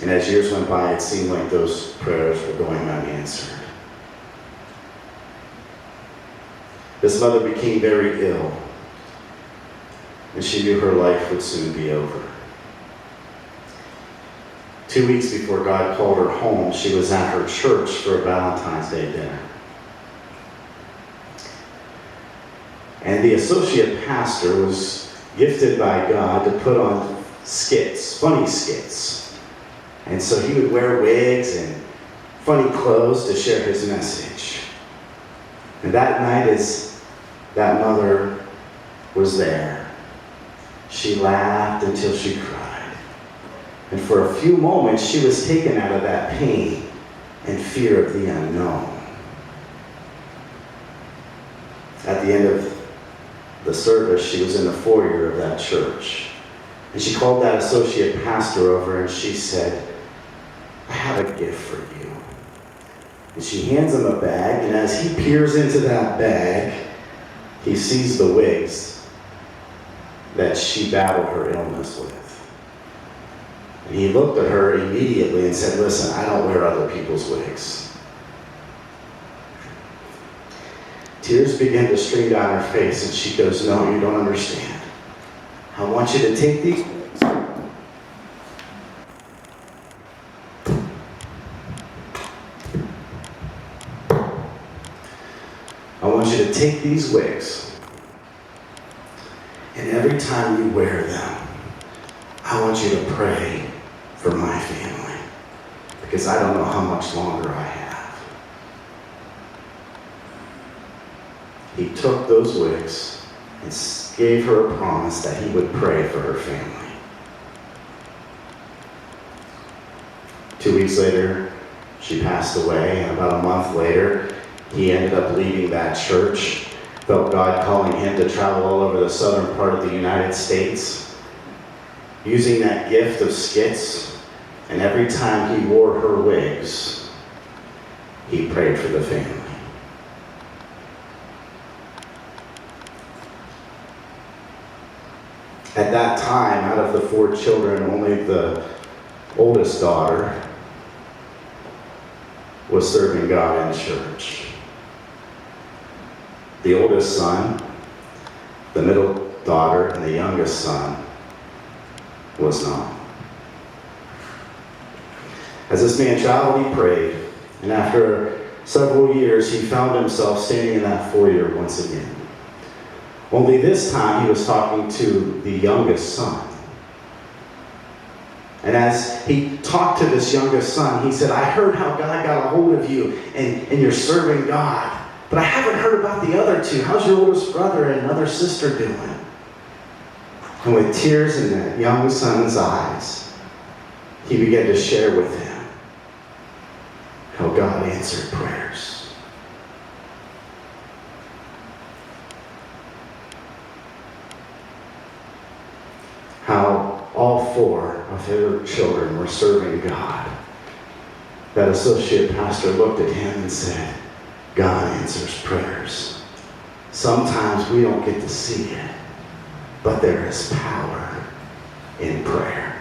And as years went by, it seemed like those prayers were going unanswered. This mother became very ill, and she knew her life would soon be over. 2 weeks before God called her home, she was at her church for a Valentine's Day dinner. And the associate pastor was gifted by God to put on skits, funny skits. And so he would wear wigs and funny clothes to share his message. And that night, as that mother was there, she laughed until she cried. And for a few moments, she was taken out of that pain and fear of the unknown. At the end of the service, she was in the foyer of that church. And she called that associate pastor over and she said, "I have a gift for you." And she hands him a bag, and as he peers into that bag, he sees the wigs that she battled her illness with. And he looked at her immediately and said, "Listen, I don't wear other people's wigs." Tears began to stream down her face, and she goes, "No, you don't understand. I want you to take these wigs. I want you to take these wigs, and every time you wear them, I want you to pray for my family, because I don't know how much longer I have." He took those wigs and gave her a promise that he would pray for her family. 2 weeks later, she passed away, and about a month later, he ended up leaving that church, felt God calling him to travel all over the southern part of the United States, using that gift of skits, and every time he wore her wigs, he prayed for the family. At that time, out of the 4 children, only the oldest daughter was serving God in church. The oldest son, the middle daughter, and the youngest son was not. As this man traveled, he prayed, and after several years, he found himself standing in that foyer once again. Only this time, he was talking to the youngest son. And as he talked to this youngest son, he said, "I heard how God got a hold of you, and you're serving God. But I haven't heard about the other 2. How's your oldest brother and other sister doing?" And with tears in that young son's eyes, he began to share with him how God answered prayers. How all 4 of her children were serving God. That associate pastor looked at him and said, "God answers prayers. Sometimes we don't get to see it, but there is power in prayer."